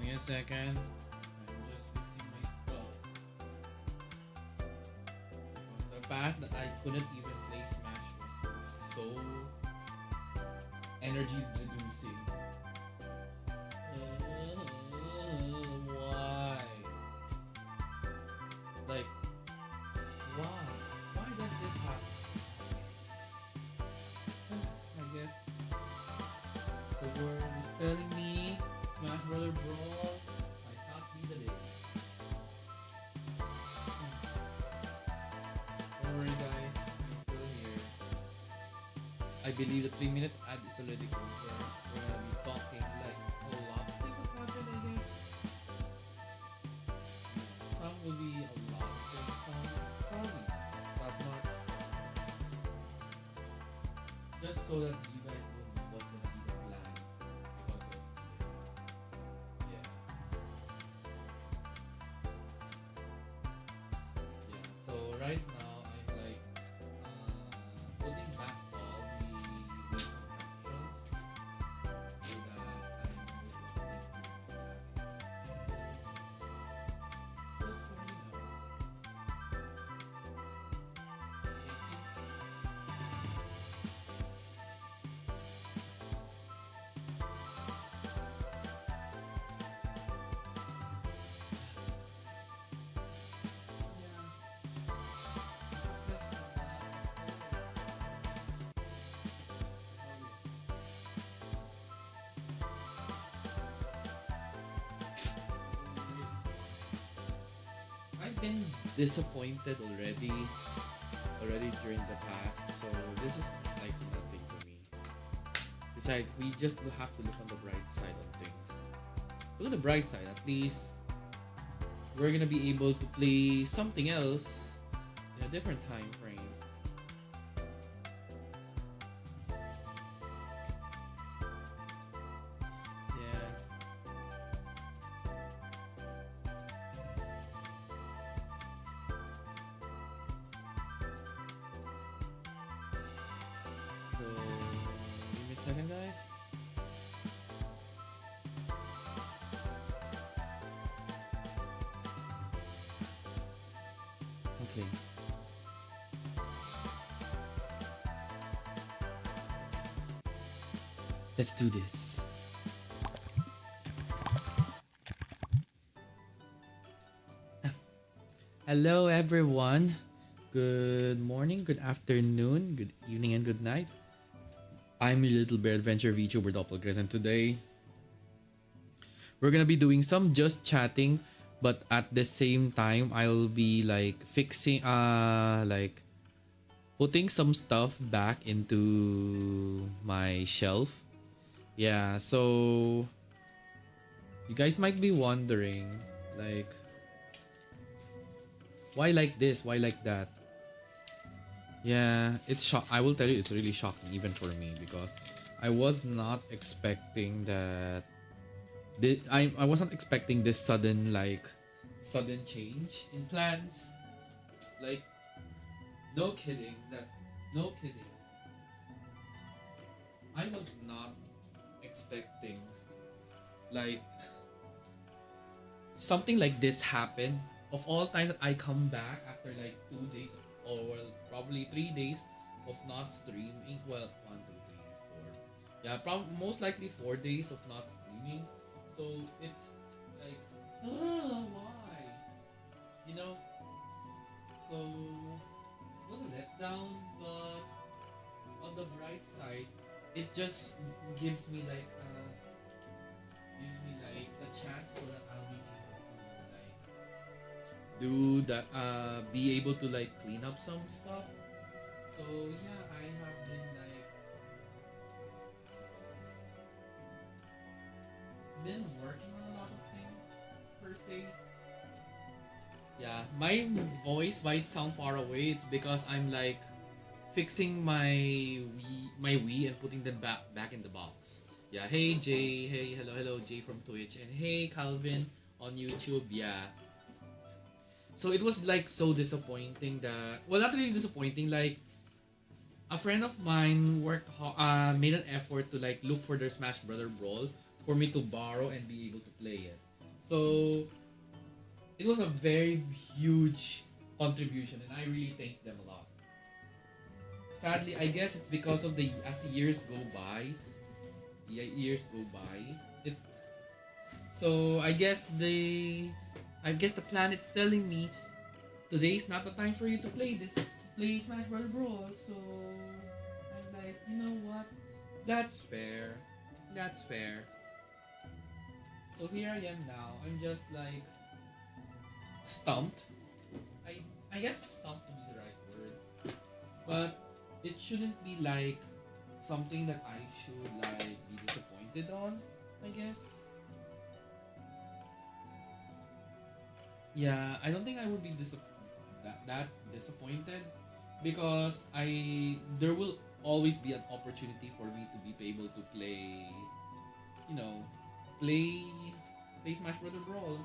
me a second. I'm just fixing my stuff. Because the fact that I couldn't even play Smash was so energy reducing. Why? Like, why? Why does this happen? I guess the world is telling me Smash Brother Brawl might not be the day. Don't worry guys, I'm still here. I believe the 3-minute ad is already over. We're gonna be talking like a lot of things about it, I guess. Some will be a lot of things, some probably not much. Just so that you guys will know what's gonna be the plan because of yeah. Yeah. So right now I'm like putting back all the wing contractions so that I know what needs to be just for me now. I've been disappointed already during the past, so this is like nothing to me. Besides, we just have to look on the bright side of things. Look at the bright side, at least we're gonna be able to play something else in a different time frame. Yeah. So give me a second guys. Okay. Let's do this. Hello everyone. Good morning, good afternoon, good evening, and good night. I'm your little bear adventure VTuber Doppel Griz, and today we're gonna be doing some just chatting, but at the same time I'll be like fixing like putting some stuff back into my shelf. Yeah, so you guys might be wondering like why like this, why like that. Yeah, I will tell you, it's really shocking even for me because I was not expecting that. I wasn't expecting this sudden change in plans. Like, no kidding. No kidding. I was not expecting like something like this happen. Of all times that I come back after like 2 days or well, probably 3 days of not streaming. Well, 1, 2, 3, 4. Yeah, most likely 4 days of not streaming. So it's like, why? You know? So it was a letdown, but on the bright side, it just gives me like the chance so that I'll be able to like do that be able to like clean up some stuff. So yeah, I have been working on a lot of things per se. Yeah, my voice might sound far away. It's because I'm like fixing my Wii and putting them back in the box. Yeah, hey Jay, hey hello Jay from Twitch, and hey Calvin on YouTube. Yeah. So it was like so disappointing that, well, not really disappointing, like a friend of mine made an effort to like look for their Smash Brother Brawl for me to borrow and be able to play it. So it was a very huge contribution, and I really thank them a lot. Sadly, I guess it's because of the as the years go by, it so I guess the planet's telling me today's not the time for you to play Smash Brawl. So I'm like, you know what? That's fair. That's fair. So here I am now. I'm just like stumped. I guess stumped would be the right word. But it shouldn't be like something that I should like be disappointed on, I guess. Yeah, I don't think I would be that disappointed because I there will always be an opportunity for me to be able to play, you know, play play Smash Brother Brawl.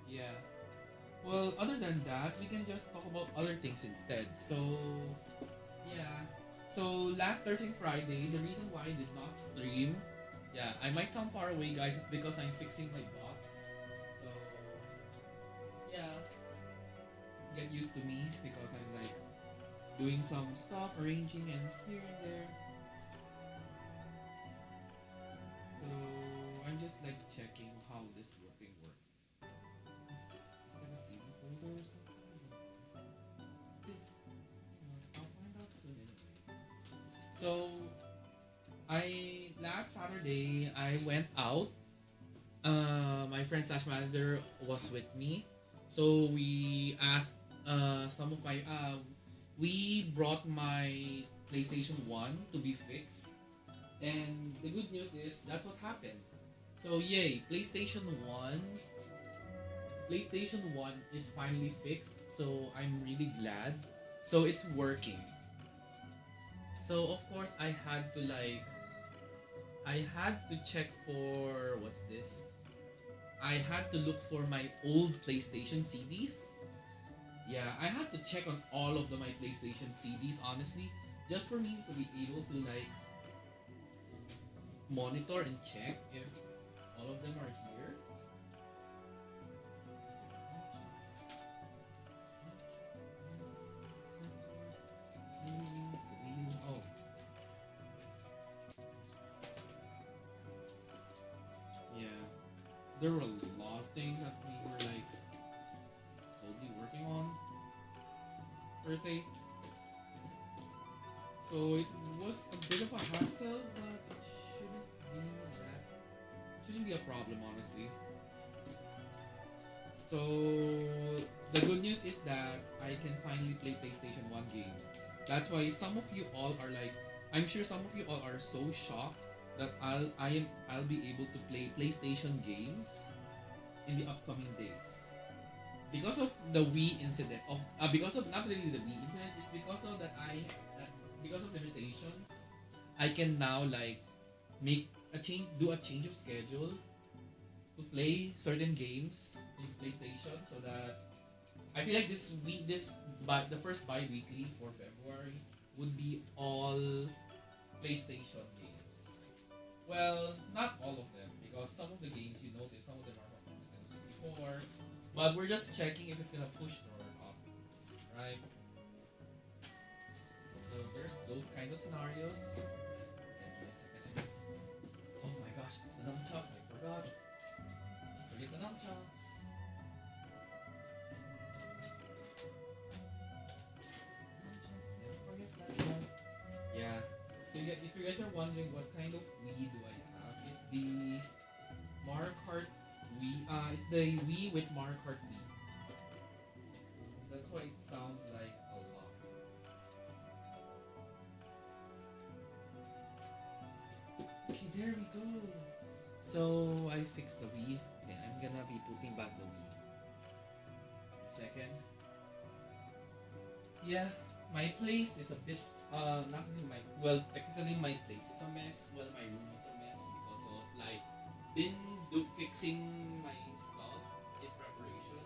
Yeah. Well, other than that, we can just talk about other things instead. So, yeah. So, last Thursday and Friday, the reason why I did not stream, yeah, I might sound far away, guys. It's because I'm fixing my box. So, yeah, get used to me because I'm like doing some stuff, arranging and here and there. So, I'm just like checking how this thing works. Is that a CD holder or something? This. I'll find out soon anyways. So I last Saturday I went out. My friend slash manager was with me, so we asked some of my we brought my PlayStation 1 to be fixed, and the good news is that's what happened. So yay, PlayStation 1 is finally fixed, so I'm really glad. So it's working. So of course I had to check for what's this? I had to look for my old PlayStation CDs. Yeah, I had to check on all of my PlayStation CDs honestly, just for me to be able to like monitor and check if all of them are here. Oh, yeah. There were a lot of things that we were like totally working on per se. So it was a bit of a hassle, but it shouldn't be a problem honestly. So the good news is that I can finally play PlayStation 1 games. That's why some of you all are like I'm sure some of you all are so shocked that I'll be able to play PlayStation games in the upcoming days. Because of the Wii incident of because of not really the Wii incident, it's because of that because of limitations, I can now like make a change do a change of schedule to play certain games in PlayStation so that I feel like the first bi-weekly for February would be all PlayStation games. Well, not all of them because some of the games you notice some of them are from Nintendo 64, but we're just checking if it's gonna push or not, right? So there's those kinds of scenarios. And yes, I can just oh my gosh, the nunchucks! I forgot. Forget the nunchucks. Never forget that. Yeah. So if you guys are wondering what kind of Wii do I have, it's the Mario Kart Wii. It's the Wii with Mario Kart Wii. That's why it sounds like a lot. Okay, there we go. So I fixed the Wii. Okay, I'm gonna be putting back the Wii. Second. Yeah, my place is a bit not really my well technically my place is a mess. Well, my room is a mess because of like been fixing my stuff in preparation.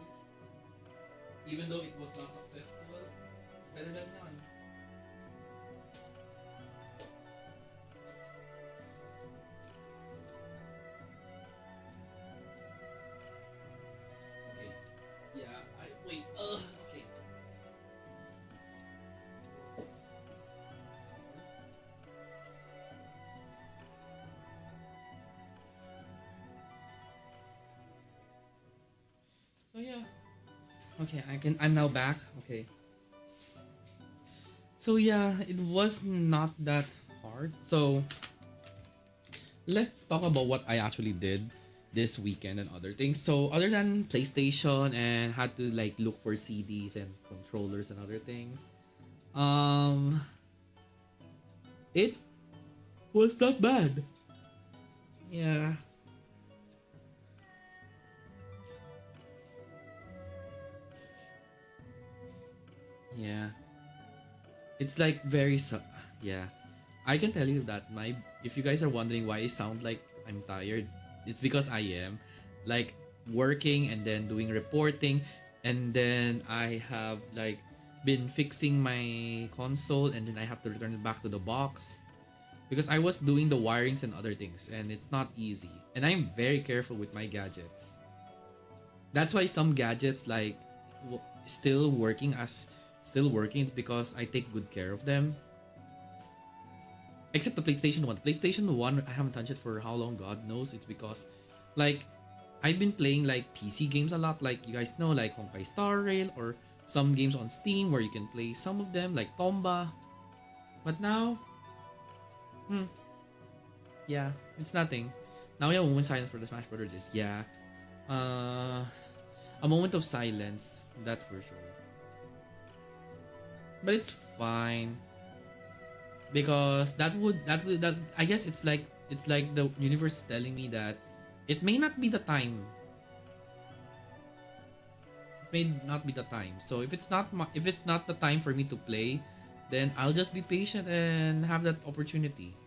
Even though it was not successful, better than none. Okay, I'm now back. Okay. So yeah, it was not that hard. So let's talk about what I actually did this weekend and other things. So other than PlayStation and had to like look for CDs and controllers and other things, um, it was not bad. Yeah, yeah. It's like yeah. I can tell you that my if you guys are wondering why I sound like I'm tired, it's because I am like working and then doing reporting, and then I have like been fixing my console, and then I have to return it back to the box because I was doing the wirings and other things, and it's not easy. And I'm very careful with my gadgets. That's why some gadgets like still working as still working. It's because I take good care of them. Except the PlayStation 1. PlayStation 1, I haven't touched it for how long, God knows. It's because, like, I've been playing, like, PC games a lot. Like, you guys know, like, Honkai Star Rail or some games on Steam where you can play some of them, like Tomba. But now, hmm, yeah, it's nothing. Now we have a moment of silence for the Smash Brothers list. Yeah. Uh, a moment of silence, that's for sure. But it's fine. Because that I guess it's like the universe is telling me that it may not be the time. It may not be the time. So if it's not the time for me to play, then I'll just be patient and have that opportunity.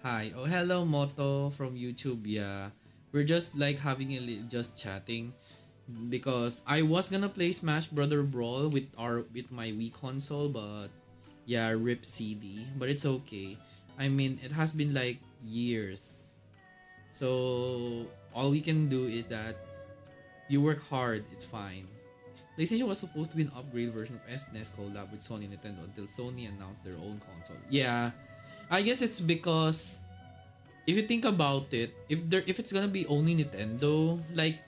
Hi. Oh, hello Moto from YouTube. Yeah. We're just like having just chatting because I was gonna play Smash Brother Brawl with my Wii console, but yeah, rip CD, but it's okay. I mean, it has been like years. So all we can do is that you work hard, it's fine. PlayStation was supposed to be an upgrade version of SNES collab with Sony and Nintendo until Sony announced their own console. Yeah, I guess it's because if you think about it, if it's gonna be only Nintendo, like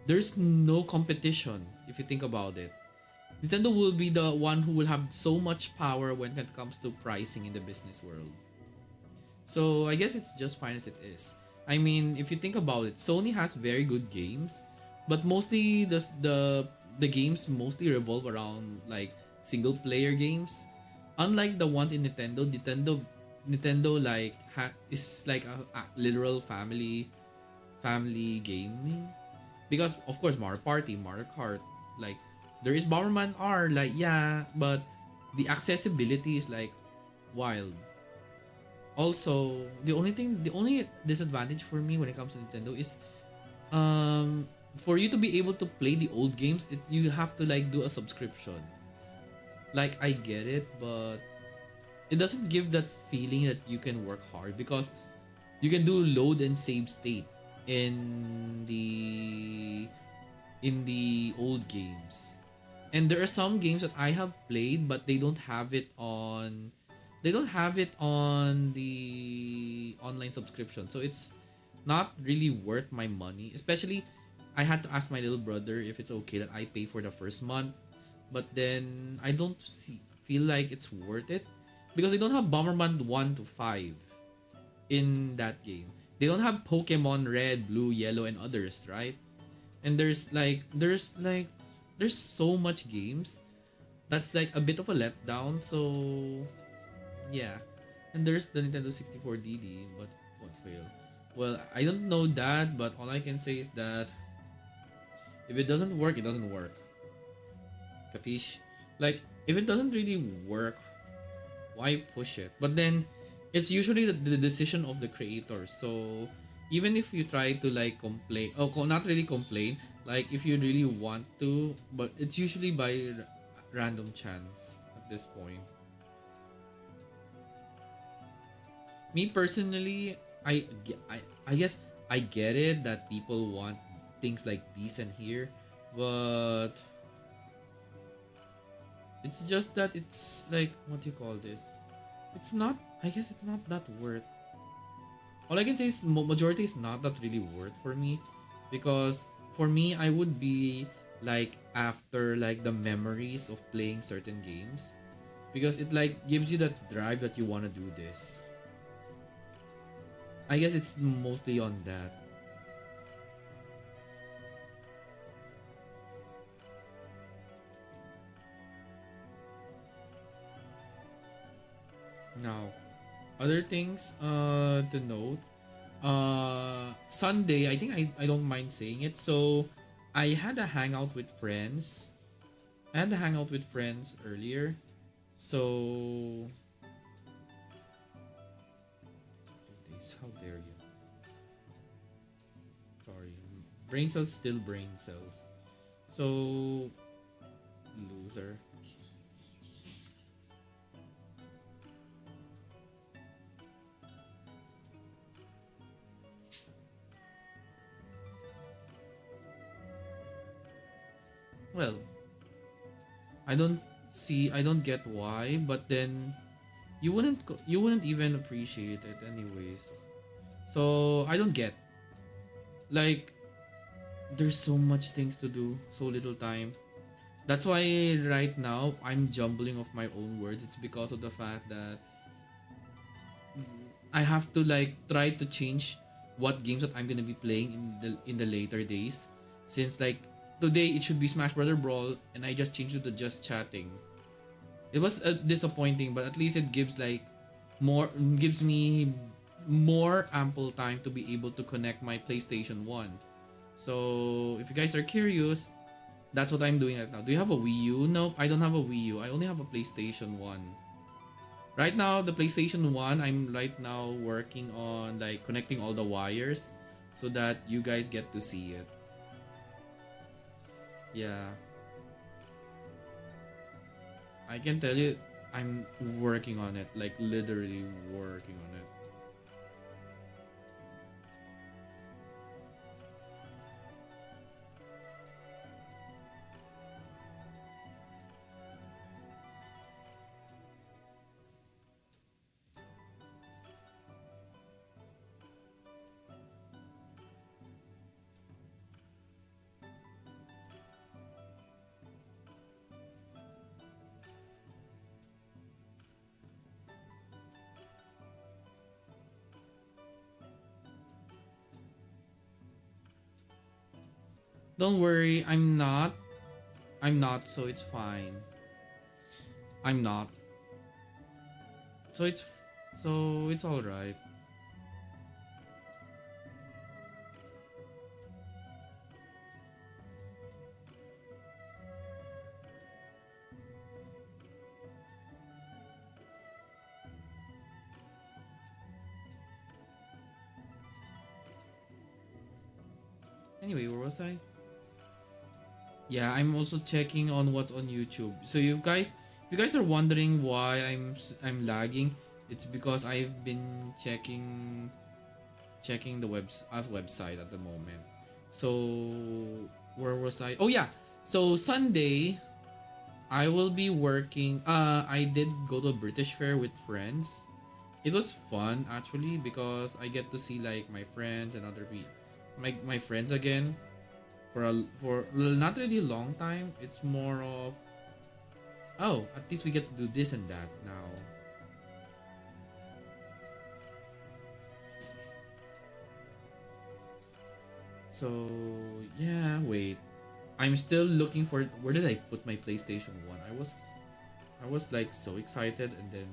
there's no competition if you think about it. Nintendo will be the one who will have so much power when it comes to pricing in the business world. So I guess it's just fine as it is. I mean, if you think about it, Sony has very good games, but mostly the games mostly revolve around like single player games. Unlike the ones in Nintendo like is like a literal family gaming, because of course Mario Party, Mario Kart, like there is Bomberman R, like yeah, but the accessibility is like wild. Also, the only disadvantage for me when it comes to Nintendo is for you to be able to play the old games, you have to like do a subscription. Like I get it, but it doesn't give that feeling that you can work hard because you can do load and save state in the old games. And there are some games that I have played but they don't have it on the online subscription. So it's not really worth my money. Especially I had to ask my little brother if it's okay that I pay for the first month, but then I don't feel like it's worth it because they don't have Bomberman 1 to 5 in that game. They don't have Pokemon Red, Blue, Yellow, and others, right? And there's so much games that's like a bit of a letdown. So yeah, and there's the Nintendo 64 DD, but what fail? Well, I don't know that, but all I can say is that if it doesn't work, it doesn't work. Capiche? Like if it doesn't really work, why push it? But then it's usually the decision of the creator. So even if you try to like complain, not really complain, like if you really want to, but it's usually by random chance at this point. Me personally, I guess I get it that people want things like decent here, but it's just that it's like what do you call this? It's not. I guess it's not that worth. All I can say is majority is not that really worth for me, because for me I would be like after like the memories of playing certain games, because it like gives you that drive that you want to do this. I guess it's mostly on that. Now, other things to note. Sunday, I think I don't mind saying it. So, I had a hangout with friends. I had a hangout with friends earlier. So, how dare you? Sorry, brain cells still brain cells. So, loser. Well, I don't get why, but then you wouldn't even appreciate it anyways. So I don't get, like, there's so much things to do, so little time. That's why right now I'm jumbling of my own words. It's because of the fact that I have to like try to change what games that I'm gonna be playing in the later days. Since like today it should be Smash Brother Brawl and I just changed it to just chatting. It was disappointing, but at least it gives like more gives me more ample time to be able to connect my PlayStation 1. So if you guys are curious, that's what I'm doing right now. Do you have a Wii U? No, I don't have a Wii U. I only have a PlayStation 1. Right now, the PlayStation 1, I'm right now working on like connecting all the wires so that you guys get to see it. Yeah. I can tell you I'm working on it, like literally working on it. Don't worry, I'm not. I'm not, so it's fine. I'm not. So it's all right. Anyway, where was I? Yeah, I'm also checking on what's on YouTube. So if you guys are wondering why I'm lagging, it's because I've been checking the website at the moment. So where was I? Oh yeah. So Sunday I will be working. I did go to a British fair with friends. It was fun actually because I get to see like my friends and other people, my friends again for well, not really a long time. It's more of, oh, at least we get to do this and that now. So yeah, wait. I'm still looking for where did I put my PlayStation 1? I was like so excited and then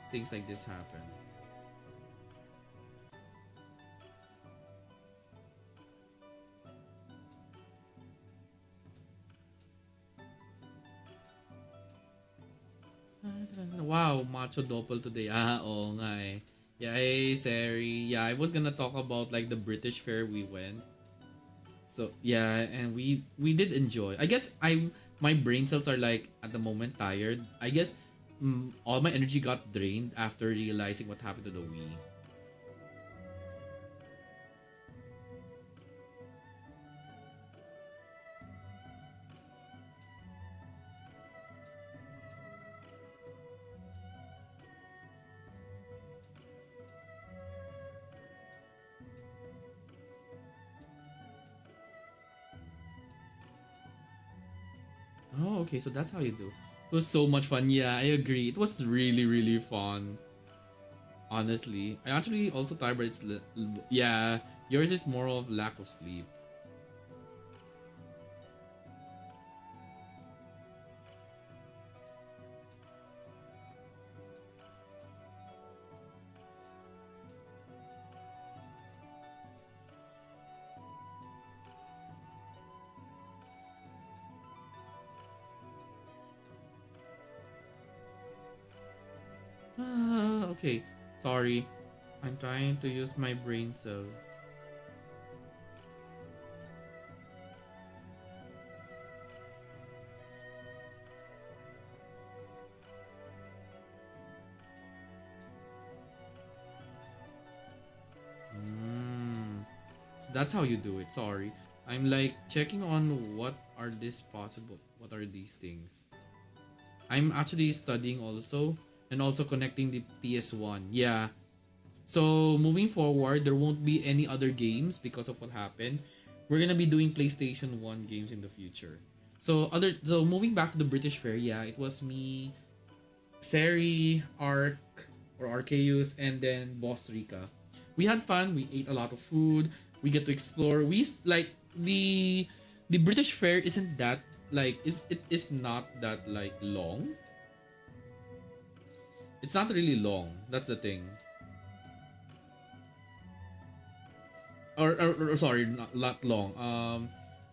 things like this happen. Wow, macho doppel today. Ah, oo nga eh. Yeah, hey, Sari. Yeah, I was gonna talk about like the British fair we went. So yeah, and we did enjoy. I guess my brain cells are like at the moment tired. I guess all my energy got drained after realizing what happened to the Wii. okay, so that's how you do. It was so much fun. Yeah, I agree. It was really, really fun. Honestly, I actually also tired, but yeah. Yours is more of lack of sleep. Okay. Sorry. I'm trying to use my brain cell. Mm. So that's how you do it. Sorry. I'm like checking on what are this possible. What are these things? I'm actually studying also and also connecting the PS1. Yeah. So moving forward, there won't be any other games because of what happened. We're gonna be doing PlayStation 1 games in the future. So moving back to the British Fair, yeah, it was me, Seri, Ark or Arceus, and then Boss Rika. We had fun. We ate a lot of food. We get to explore. Like the British Fair isn't that like it is not that like long. It's not really long. That's the thing. Or sorry, not long.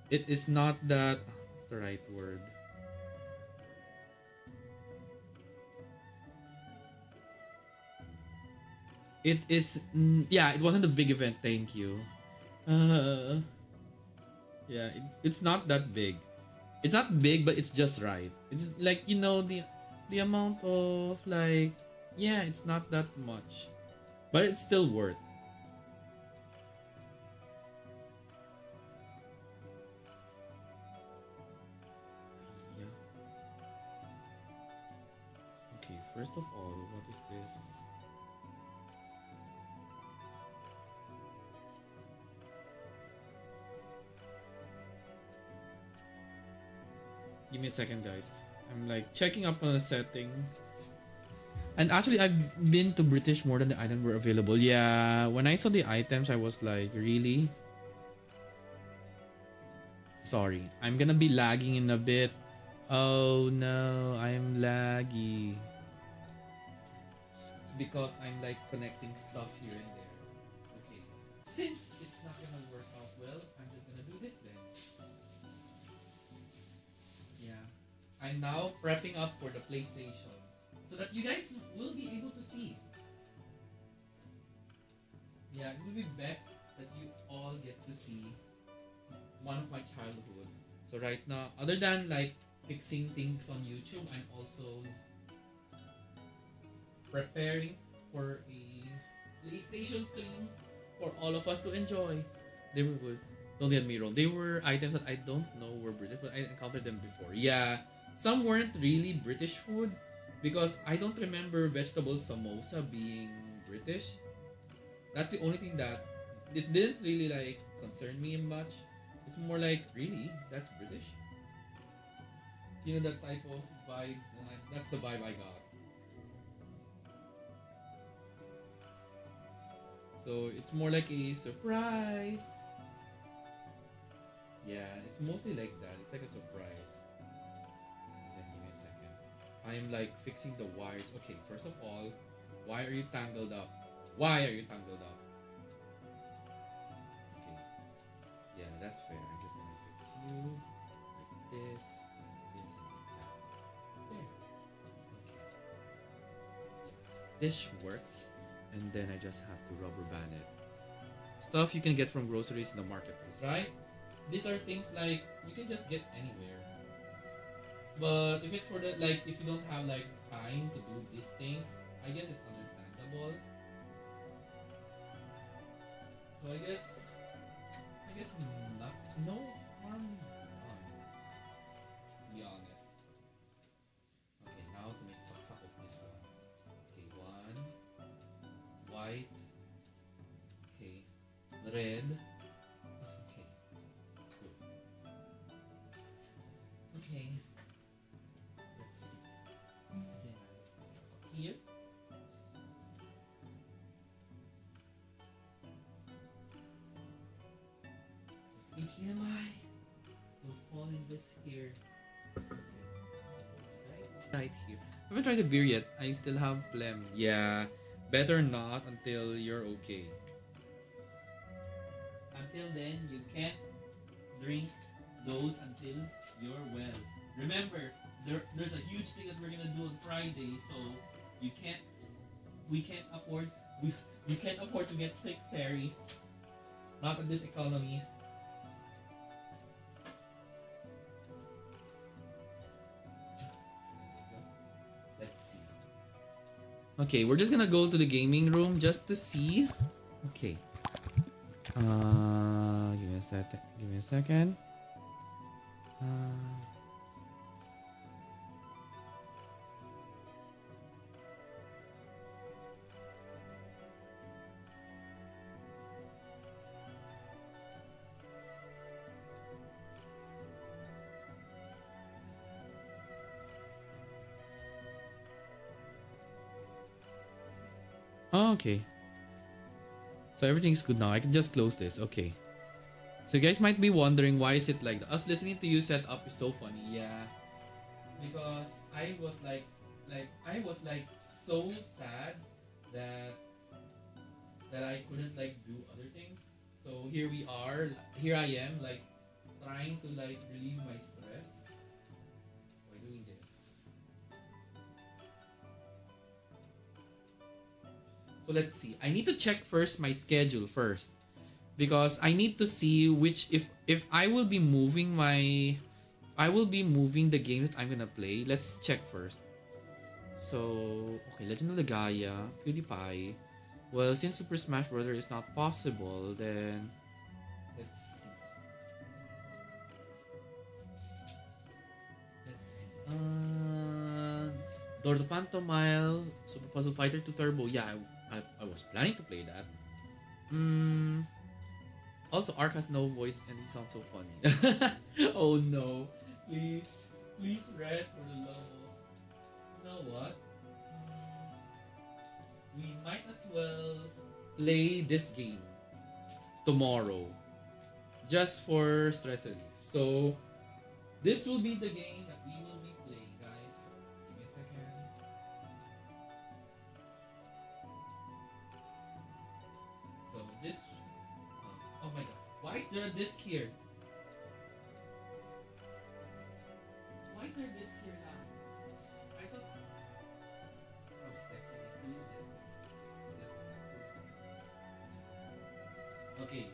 It is not that. What's the right word? It is. Yeah, it wasn't a big event. Thank you. Uh, yeah, it's not that big. It's not big, but it's just right. It's like the amount of like yeah, it's not that much, but it's still worth. Yeah. Okay. First of all, what is this? Give me a second, guys. I'm like checking up on the setting. And actually, I've been to British more than the items were available. Yeah, when I saw the items, I was like, really? Sorry, I'm gonna be lagging in a bit. Oh no, I'm laggy. It's because I'm like connecting stuff here and there. Okay, since it's not gonna work out well, I'm just gonna do this then. Yeah, I'm now prepping up for the PlayStation so that you guys will be able to see. Yeah, it would be best that you all get to see one of my childhood. So right now, other than like fixing things on YouTube, I'm also preparing for a PlayStation stream for all of us to enjoy. They were good. Don't get me wrong. They were items that I don't know were British, but I encountered them before. Yeah, some weren't really British food because I don't remember vegetable samosa being British. That's the only thing that it didn't really like concern me much. It's more like really that's British. You know that type of vibe. That's the vibe I got. So it's more like a surprise. Yeah, it's mostly like that. It's like a surprise. And then give me a second. I am like fixing the wires. Okay, first of all, why are you tangled up? Why are you tangled up? Okay. Yeah, that's fair. I'm just gonna fix you like this, and like that. There. Okay. Yeah. This works, and then I just have to rubber band it. Stuff you can get from groceries in the marketplace, right? These are things like you can just get anywhere. But if it's for the like, if you don't have like time to do these things, I guess it's understandable. So I guess not no harm done. To be honest. Okay, now to make saksak of this one. Okay, one white. Okay, red. Okay, good. Okay, HDMI will fall in this here. Right here. I haven't tried the beer yet. I still have phlegm. Yeah, better not until you're okay. Until then, you can't drink those until you're well. Remember, there's a huge thing that we're gonna do on Friday, so you can't. We can't afford. We can't afford to get sick, Sari. Not in this economy. Let's see. Okay, we're just gonna go to the gaming room just to see. Okay. Give me a second. Give me a second. Oh, okay. So everything's good now. I can just close this. Okay. So you guys might be wondering why is it like that? Us listening to you set up is so funny. Yeah. Because I was like so sad that I couldn't like do other things. So here we are. Here I am like trying to like relieve my stress by doing this. So let's see. I need to check first my schedule first because I need to see which if I will be moving the game that I'm gonna play. Let's check first. So okay, Legend of the Gaia, PewDiePie. Well, since Super Smash Bros. Is not possible, then let's see. Let's see. Dorto Pantomile, Super Puzzle Fighter 2 Turbo. Yeah, I was planning to play that. Also, Ark has no voice and he sounds so funny. Oh no. Please rest for the love of... You know what? We might as well play this game tomorrow. Just for stress relief. So, this will be the game that we will be playing, guys. Give me a second. So, this... oh my god. Why is there a disc here? Why is there a disc here now? I thought... oh, okay.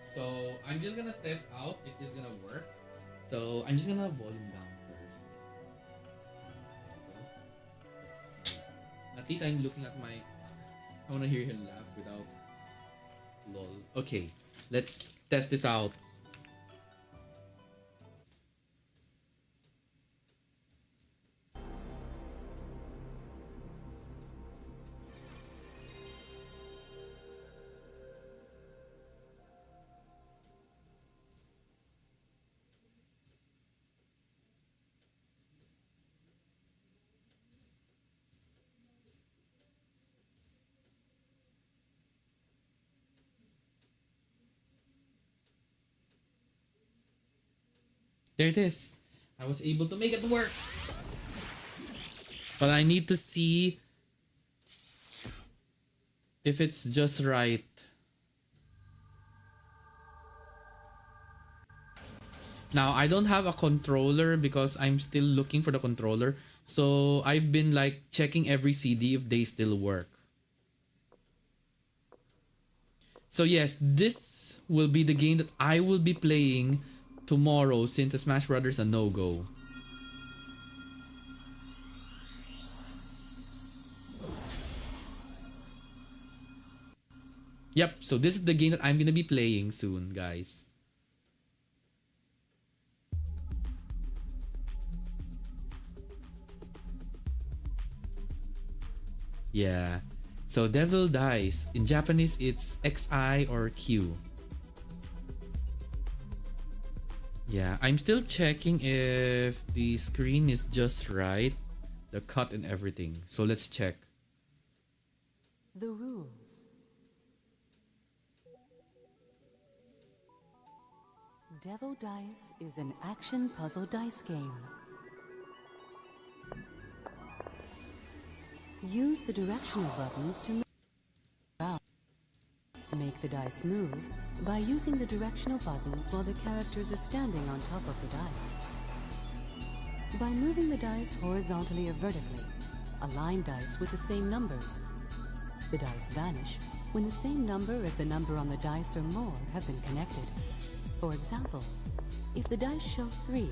So, I'm just gonna test out if this is gonna work. So, I'm just gonna volume down first. Let's see. At least I'm looking at my... I wanna hear him laugh without... lol. Okay. Let's test this out. There it is. I was able to make it work. But I need to see if it's just right. Now, I don't have a controller because I'm still looking for the controller. So, I've been like checking every CD if they still work. So yes, this will be the game that I will be playing tomorrow since the Smash Brothers a no-go. Yep, so this is the game that I'm gonna be playing soon, guys. Yeah. So Devil Dies. In Japanese, it's XI or Q. Yeah, I'm still checking if the screen is just right. The cut and everything. So let's check. The rules. Devil Dice is an action puzzle dice game. Use the directional buttons to make the dice move by using the directional buttons while the characters are standing on top of the dice. By moving the dice horizontally or vertically, align dice with the same numbers. The dice vanish when the same number as the number on the dice or more have been connected. For example, if the dice show 3,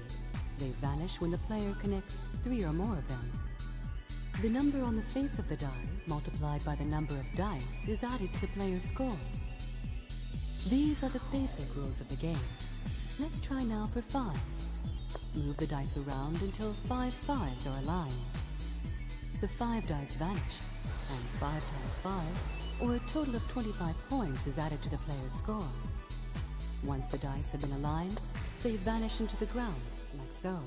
they vanish when the player connects 3 or more of them. The number on the face of the die, multiplied by the number of dice, is added to the player's score. These are the basic rules of the game. Let's try now for 5s. Move the dice around until 5 5s are aligned. The 5 dice vanish, and 5 times 5, or a total of 25 points, is added to the player's score. Once the dice have been aligned, they vanish into the ground, like so.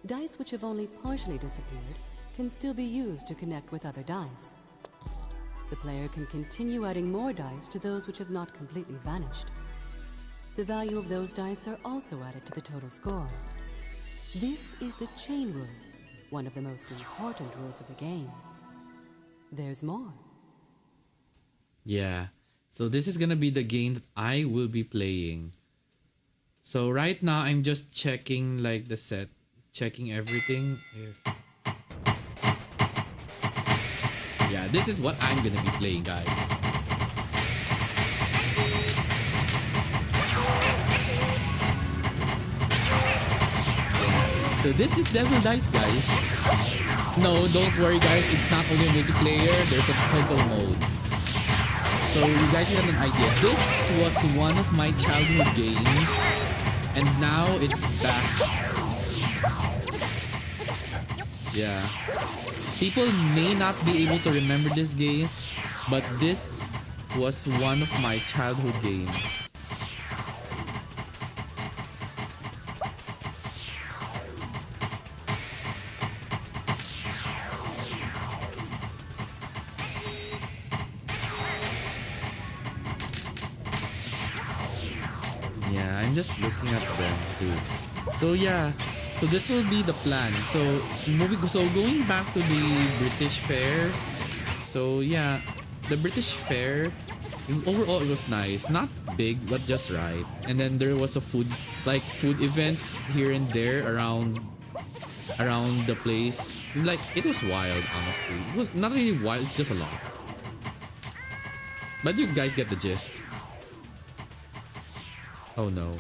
Dice which have only partially disappeared can still be used to connect with other dice. The player can continue adding more dice to those which have not completely vanished. The value of those dice are also added to the total score. This is the chain rule, one of the most important rules of the game. There's more. Yeah, so this is gonna be the game that I will be playing. So right now I'm just checking like the set, checking everything. Yeah, this is what I'm gonna be playing, guys. So this is Devil Dice, guys. No, don't worry, guys. It's not only a multiplayer. There's a puzzle mode. So you guys have an idea. This was one of my childhood games, and now it's back. Yeah. People may not be able to remember this game, but this was one of my childhood games. Yeah, I'm just looking at them too. So yeah. So this will be the plan. So going back to the British Fair. So yeah, the British Fair, overall it was nice. Not big, but just right. And then there was a food events here and there around the place. Like, it was wild, honestly. It was not really wild, it's just a lot. But you guys get the gist. Oh no.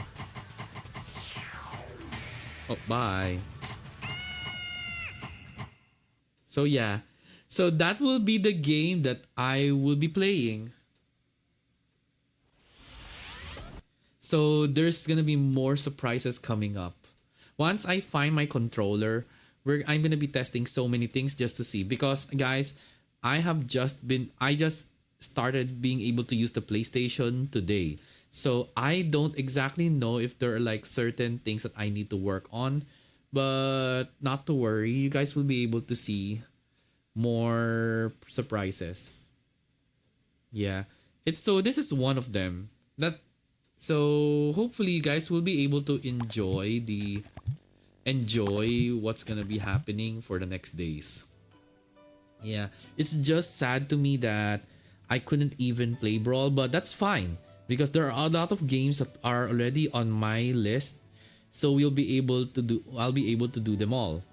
Oh, bye. So yeah. So that will be the game that I will be playing. So there's gonna be more surprises coming up. Once I find my controller, I'm gonna be testing so many things just to see. Because guys, I just started being able to use the PlayStation today. So I don't exactly know if there are like certain things that I need to work on, but not to worry, you guys will be able to see more surprises. Yeah. This is one of them. So hopefully you guys will be able to enjoy what's gonna be happening for the next days. Yeah. It's just sad to me that I couldn't even play Brawl, but that's fine. Because there are a lot of games that are already on my list, so I'll be able to do them all.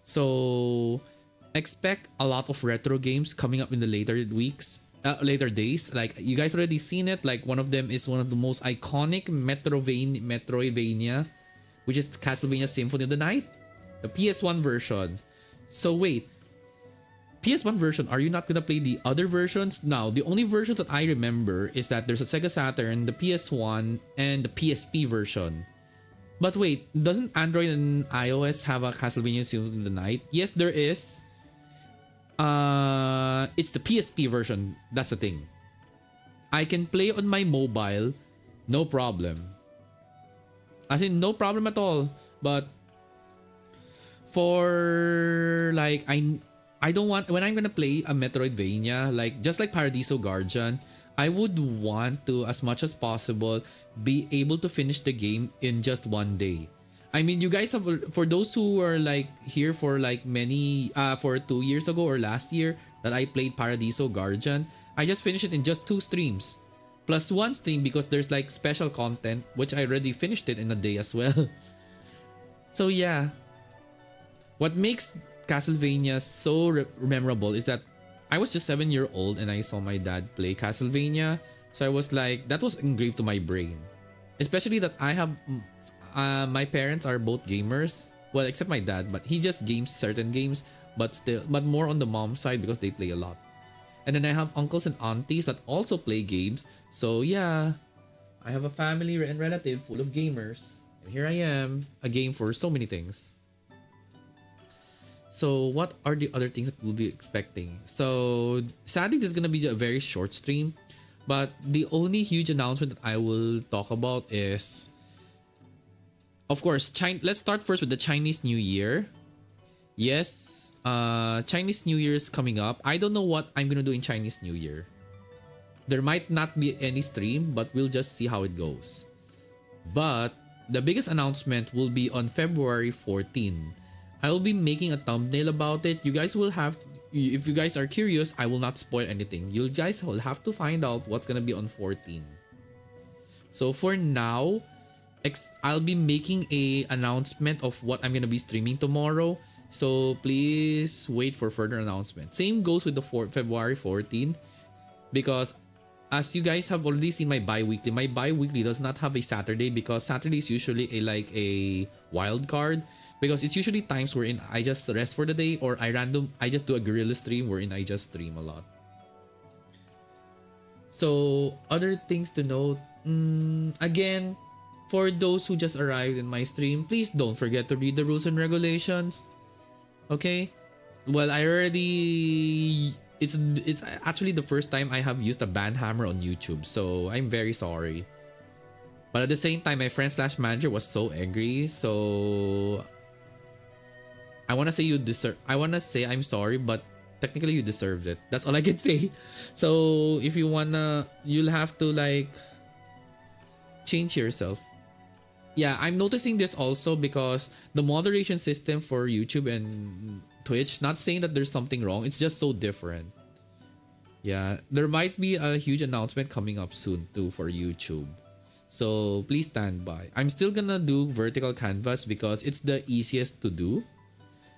So expect a lot of retro games coming up in the later days. Like, you guys already seen it. Like, one of them is one of the most iconic Metroidvania, which is Castlevania Symphony of the Night, the PS1 version. So wait. PS1 version, are you not gonna play the other versions? Now, the only versions that I remember is that there's a Sega Saturn, the PS1, and the PSP version. But wait, doesn't Android and iOS have a Castlevania Symphony of the Night? Yes, there is. It's the PSP version. That's the thing. I can play on my mobile, no problem. As in, no problem at all. But for I don't want, when I'm gonna play a Metroidvania, like just like Paradiso Guardian, I would want to, as much as possible, be able to finish the game in just one day. I mean, you guys have, for those who are like here for like for 2 years ago or last year that I played Paradiso Guardian, I just finished it in just 2 streams. Plus 1 stream because there's like special content, which I already finished it in a day as well. So yeah. What makes Castlevania so memorable is that I was just 7 years old and I saw my dad play Castlevania. So I was like, that was engraved to my brain. Especially that I have, my parents are both gamers. Well, except my dad, but he just games certain games, but more on the mom side because they play a lot. And then I have uncles and aunties that also play games. So yeah, I have a family and relative full of gamers. And here I am, a game for so many things. So what are the other things that we'll be expecting? So sadly, this is going to be a very short stream. But the only huge announcement that I will talk about is, of course, let's start first with the Chinese New Year. Yes, Chinese New Year is coming up. I don't know what I'm going to do in Chinese New Year. There might not be any stream, but we'll just see how it goes. But the biggest announcement will be on February 14. I will be making a thumbnail about it. You guys will have, if you guys are curious, I will not spoil anything. You guys will have to find out what's gonna be on 14. So for now, I'll be making a announcement of what I'm gonna be streaming tomorrow. So please wait for further announcement. Same goes with the February 14, because as you guys have already seen my bi-weekly does not have a Saturday because Saturday is usually a wild card. Because it's usually times wherein I just rest for the day or I just do a guerrilla stream wherein I just stream a lot. So other things to note, again, for those who just arrived in my stream, please don't forget to read the rules and regulations. Okay? Well, I already, it's actually the first time I have used a ban hammer on YouTube, so I'm very sorry. But at the same time, my friend/manager was so angry, so I want to say I'm sorry, but technically you deserved it. That's all I can say. So if you wanna, you'll have to like change yourself. Yeah, I'm noticing this also because the moderation system for YouTube and Twitch, not saying that there's something wrong, it's just so different. Yeah, there might be a huge announcement coming up soon too for YouTube. So please stand by. I'm still gonna do vertical canvas because it's the easiest to do.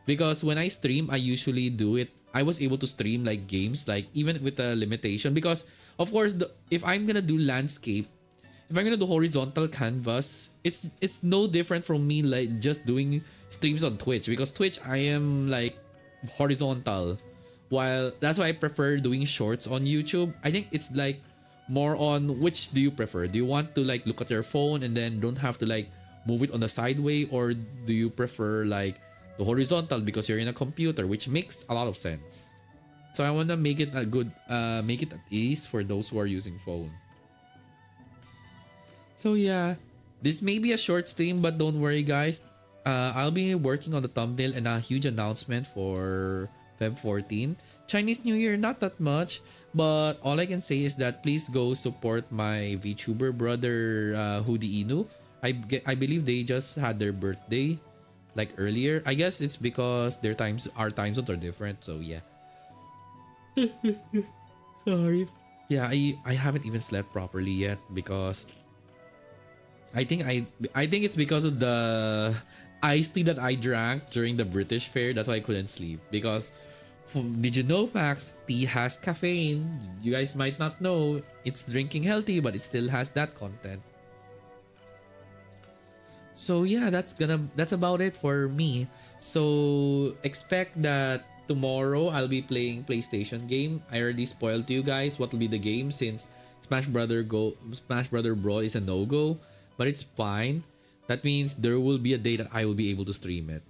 Because when I stream, I usually do it. I was able to stream like games, like even with a limitation. Because of course, if I'm gonna do landscape, if I'm gonna do horizontal canvas, it's no different from me like just doing streams on Twitch. Because Twitch, I am like horizontal, while that's why I prefer doing shorts on YouTube. I think it's like more on which do you prefer? Do you want to like look at your phone and then don't have to like move it on the sideway, or do you prefer like the horizontal because you're in a computer, which makes a lot of sense. So I want to make it a good, make it at ease for those who are using phone. So yeah, this may be a short stream, but don't worry guys. I'll be working on the thumbnail and a huge announcement for Feb 14. Chinese New Year, not that much, but all I can say is that please go support my VTuber brother, Hoodie Inu. I believe they just had their birthday like earlier. I guess it's because our time zones are different, so yeah. Sorry. Yeah, I haven't even slept properly yet because I think it's because of the iced tea that I drank during the British Fair. That's why I couldn't sleep. Because did you know, Max, tea has caffeine? You guys might not know. It's drinking healthy, but it still has that content. So yeah, that's about it for me. So expect that tomorrow I'll be playing PlayStation game. I already spoiled to you guys what will be the game since Smash Brother Brawl is a no-go, but it's fine. That means there will be a day that I will be able to stream it.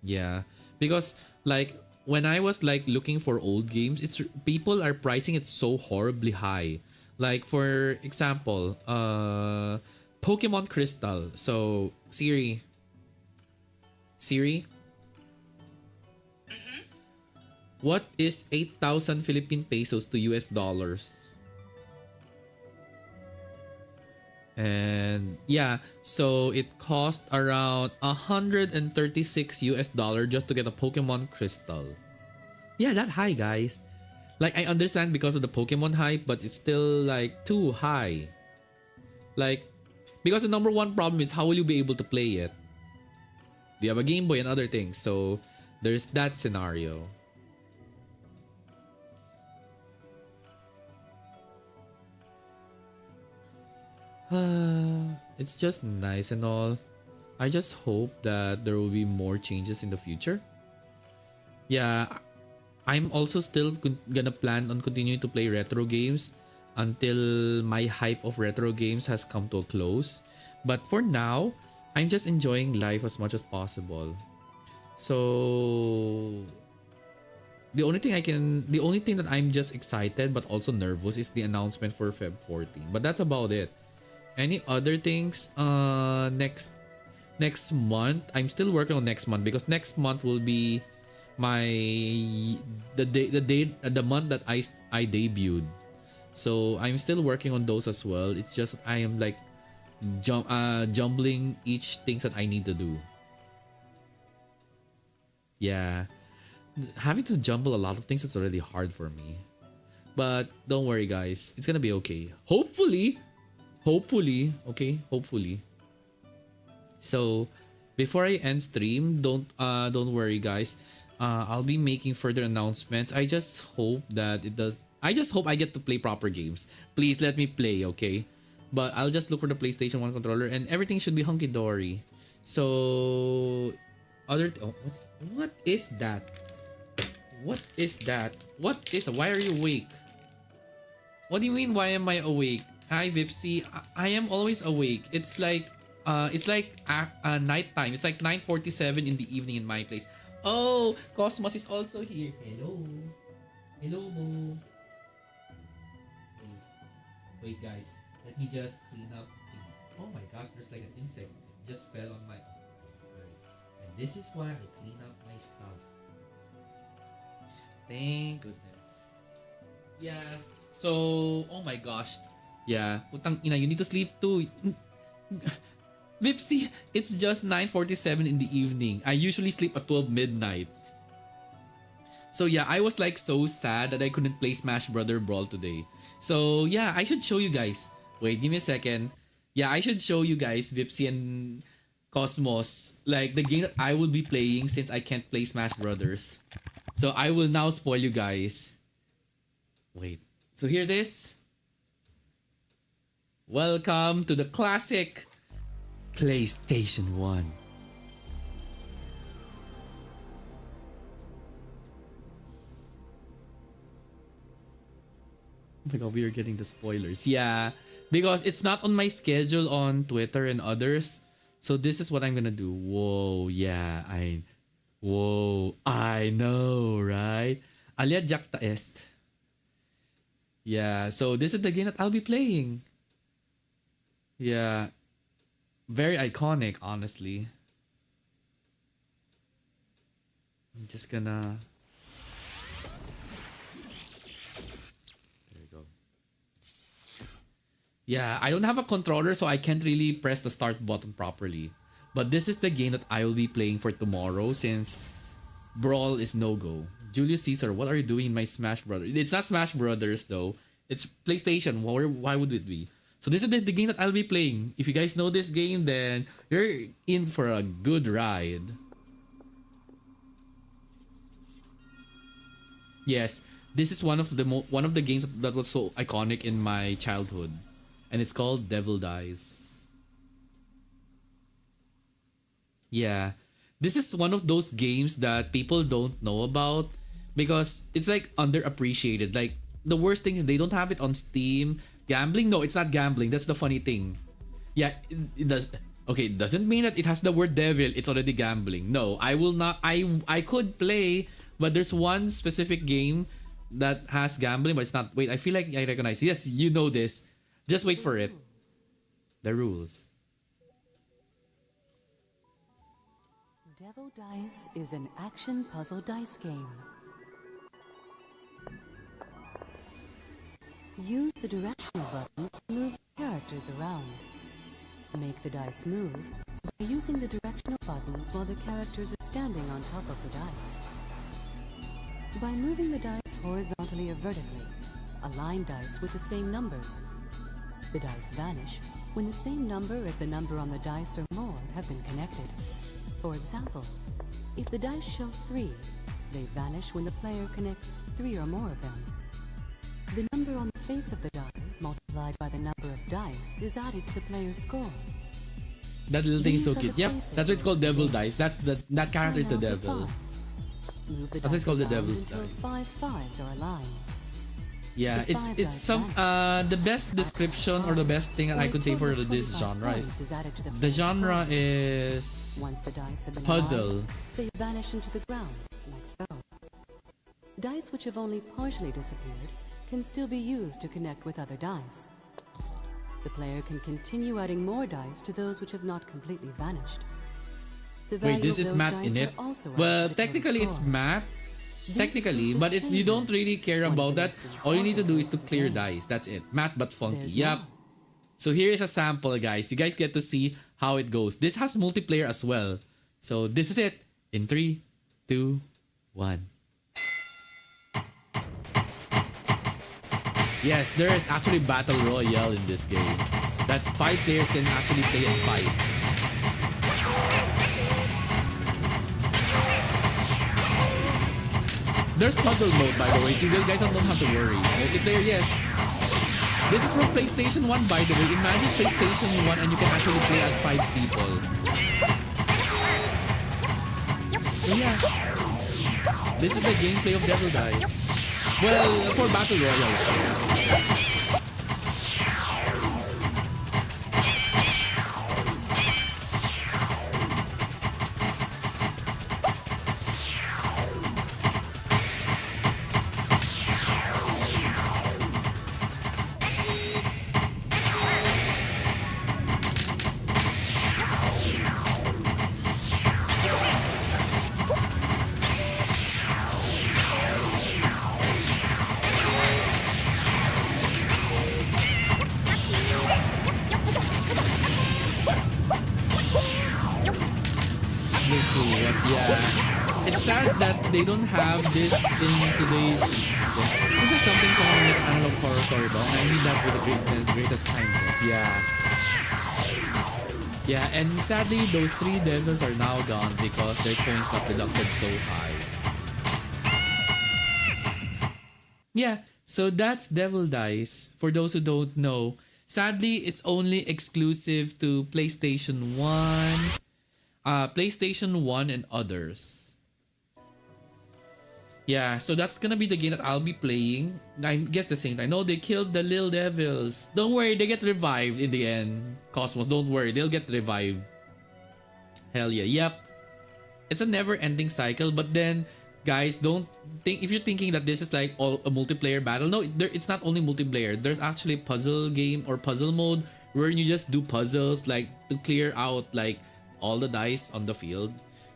Yeah, because like when I was like looking for old games, people are pricing it so horribly high. Like for example, Pokemon Crystal. So Siri. What is 8,000 Philippine pesos to US dollars? And yeah, so it cost around $136 just to get a Pokemon Crystal. Yeah, that high, guys. Like, I understand because of the Pokemon hype, but it's still like too high. Like, because the number one problem is how will you be able to play it? Do you have a Game Boy and other things? So there's that scenario. It's just nice and all. I just hope that there will be more changes in the future. Yeah, I'm also still gonna plan on continuing to play retro games until my hype of retro games has come to a close. But for now, I'm just enjoying life as much as possible. So the only thing that I'm just excited but also nervous is the announcement for Feb 14. But that's about it. Any other things? Next month, I'm still working on next month because next month will be the month that I debuted. So I'm still working on those as well. It's just I am like jumbling each things that I need to do. Yeah, having to jumble a lot of things is already hard for me. But don't worry, guys. It's gonna be okay. Hopefully, okay. Hopefully. So before I end stream, don't worry, guys. I'll be making further announcements. I just hope that it does. I just hope I get to play proper games. Please let me play, okay? But I'll just look for the PlayStation 1 controller and everything should be hunky dory. So what is that? What is that? Why are you awake? What do you mean why am I awake? Hi Vipsy, I am always awake. It's like nighttime. It's like 9:47 in the evening in my place. Oh, Cosmos is also here. Hello. Hello, Mo. Wait, guys. Let me just clean up. Oh my gosh, there's like an insect. It just fell on my... And this is why I clean up my stuff. Thank goodness. Yeah. So, oh my gosh. Yeah. Putang ina, you need to sleep too. Vipsy, it's just 9:47 in the evening. I usually sleep at 12 midnight. So yeah, I was like so sad that I couldn't play Smash Brawl today. So yeah, I should show you guys. Wait, give me a second. Yeah, I should show you guys Vipsy and Cosmos, like the game that I will be playing since I can't play Smash Brothers. So I will now spoil you guys. Wait, so here it is. Welcome to the classic PlayStation 1. Oh my god, we are getting the spoilers. Yeah, because it's not on my schedule on Twitter and others. So this is what I'm gonna do. Whoa, yeah, I know, right? Alia jacta est. Yeah, so this is the game that I'll be playing. Yeah, very iconic, honestly. I'm just gonna... There we go. Yeah, I don't have a controller, so I can't really press the start button properly. But this is the game that I will be playing for tomorrow since Brawl is no-go. Julius Caesar, what are you doing in my Smash Brothers? It's not Smash Brothers though. It's PlayStation. Why would it be? So this is the game that I'll be playing. If you guys know this game, then you're in for a good ride. Yes, this is one of the games that was so iconic in my childhood, and it's called Devil Dies. Yeah, this is one of those games that people don't know about because it's like underappreciated. Like the worst thing is they don't have it on Steam. Gambling? No, it's not gambling. That's the funny thing. Yeah, it does. Okay, it doesn't mean that it has the word devil. It's already gambling. No, I will not. I could play, but there's one specific game that has gambling, but it's not. Wait, I feel like I recognize. Yes, you know this. Just wait for it. The rules. Devil Dice is an action puzzle dice game. Use the directional buttons to move characters around. Make the dice move by using the directional buttons while the characters are standing on top of the dice. By moving the dice horizontally or vertically, align dice with the same numbers. The dice vanish when the same number as the number on the dice or more have been connected. For example, if the dice show 3, they vanish when the player connects 3 or more of them. The number on the face of the die multiplied by the number of dice is added to the player's score. That little thing is so These are cute. the Yep, places that's why it's called where Devil the Dice. That character is the Turn out devil. fives. Move the That's why it's called the dice around Devil's until Dice. 5 fives are aligned. Yeah, The it's five it's dice some vanish. the best description or the best thing that I could say for this genre is added to the the player's genre score. is Once the dice have been puzzle. aligned, they vanish into the ground, like so. Dice which have only partially disappeared can still be used to connect with other dice. The player can continue adding more dice to those which have not completely vanished. The Wait, value this of is those math dice in it? are also added Well, to the total technically it's score. math. This Technically, is the but you don't chamber. really care One of about the that. most All you need to do is to important clear parts of the game. dice. That's it. Math but funky. There's Yep. more. So here is a sample, guys. You guys get to see how it goes. This has multiplayer as well. So this is it. In 3, 2, 1. Yes, there is actually battle royale in this game. That 5 players can actually play and fight. There's puzzle mode, by the way, so you guys don't have to worry. Multiplayer, yes. This is from PlayStation 1, by the way. Imagine PlayStation 1 and you can actually play as 5 people. So yeah. This is the gameplay of Devil Dice. Well, for Battle Royale, of course. Yeah, it's sad that they don't have this in today's. It's like something someone make an analog horror story about, and I need that with the greatest kindness. Yeah, yeah, and sadly, those 3 devils are now gone because their coins got deducted so high. Yeah, so that's Devil Dice. For those who don't know, sadly, it's only exclusive to PlayStation 1. PlayStation 1 and others. Yeah, so that's gonna be the game that I'll be playing. I guess the same time. No, they killed the little devils. Don't worry, they get revived in the end. Cosmos, don't worry, they'll get revived. Hell yeah, yep. It's a never-ending cycle, but then, guys, don't think if you're thinking that this is like all a multiplayer battle. No, it's not only multiplayer. There's actually a puzzle game or puzzle mode where you just do puzzles like to clear out like all the dice on the field.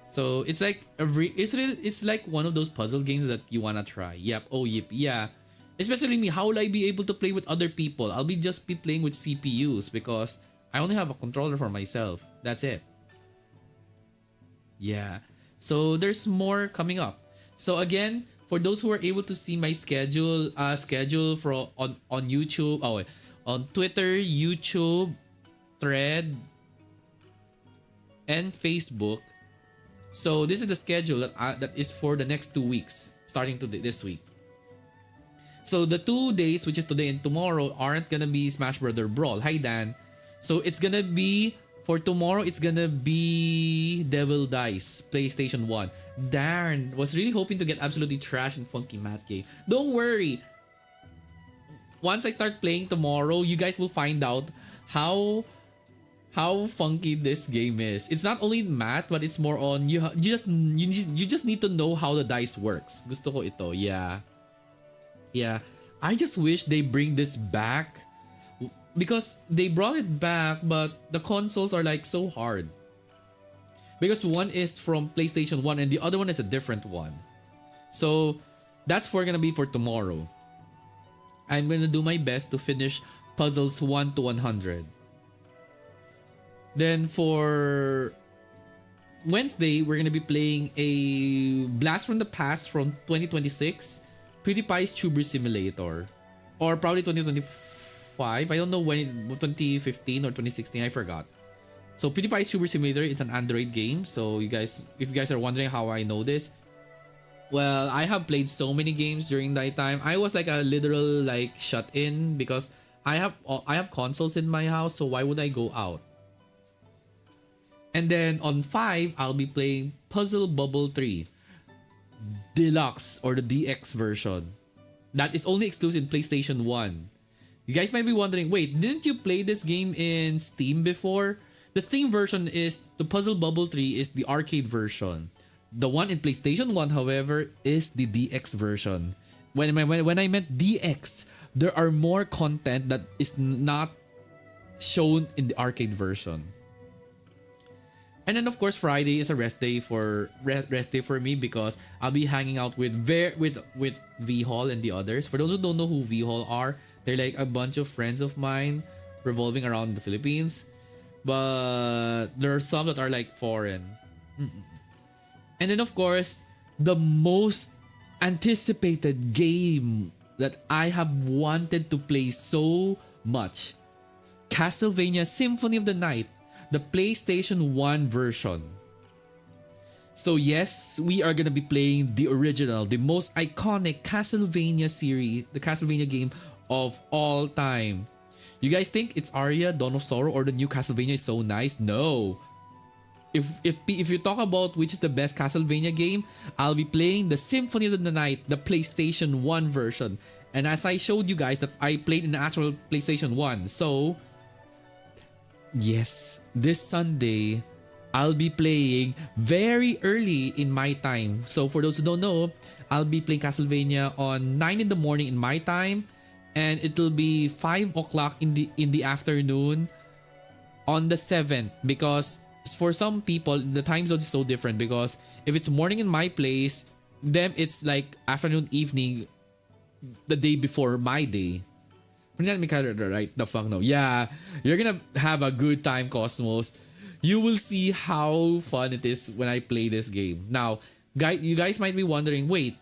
So it's like it's like one of those puzzle games that you wanna try. Yep. Oh yep. Yeah. Especially me. How will I be able to play with other people? I'll be playing with CPUs because I only have a controller for myself. That's it. Yeah. So there's more coming up. So again, for those who are able to see my schedule for on YouTube, on Twitter, YouTube, Thread, and Facebook. So this is the schedule that is for the next 2 weeks, starting this week. So the 2 days, which is today and tomorrow, aren't gonna be Smash Brawl. Hi Dan. So it's gonna be for tomorrow. It's gonna be Devil Dice, PlayStation 1. Darn, was really hoping to get absolutely trash and funky math game. Don't worry. Once I start playing tomorrow, you guys will find out how funky this game is. It's not only math, but it's more on you just need to know how the dice works. Gusto ko ito. Yeah. I just wish they bring this back because they brought it back, but the consoles are like so hard. Because one is from PlayStation 1 and the other one is a different one. So that's gonna be for tomorrow. I'm gonna do my best to finish puzzles 1 to 100. Then for Wednesday, we're gonna be playing a Blast from the Past from 2026, PewDiePie's Tuber Simulator, or probably 2025. I don't know when, 2015 or 2016. I forgot. So PewDiePie's Tuber Simulator, it's an Android game. So if you guys are wondering how I know this, well, I have played so many games during that time. I was like a literal like shut in because I have consoles in my house. So why would I go out? And then on 5, I'll be playing Puzzle Bubble 3 Deluxe or the DX version. That is only exclusive in PlayStation 1. You guys might be wondering, wait, didn't you play this game in Steam before? The Steam version is the Puzzle Bubble 3 is the arcade version. The one in PlayStation 1, however, is the DX version. When I meant DX, there are more content that is not shown in the arcade version. And then of course Friday is a rest day for me because I'll be hanging out with V-Hall and the others. For those who don't know who V-Hall are, they're like a bunch of friends of mine revolving around the Philippines. But there are some that are like foreign. And then of course, the most anticipated game that I have wanted to play so much, Castlevania Symphony of the Night, the PlayStation 1 version. So yes, we are gonna be playing the original, the most iconic Castlevania series, the Castlevania game of all time. You guys think it's Aria, Dawn of Sorrow, or the new Castlevania is so nice? No. If you talk about which is the best Castlevania game, I'll be playing the Symphony of the Night, the PlayStation 1 version. And as I showed you guys that I played in the actual PlayStation 1. So yes, this Sunday, I'll be playing very early in my time. So for those who don't know, I'll be playing Castlevania on 9 in the morning in my time. And it'll be 5 o'clock in the afternoon on the 7th. Because for some people, the time zone is so different. Because if it's morning in my place, then it's like afternoon, evening, the day before my day. Right? The fuck no. Yeah, you're gonna have a good time, Cosmos. You will see how fun it is when I play this game. Now, you guys might be wondering, wait,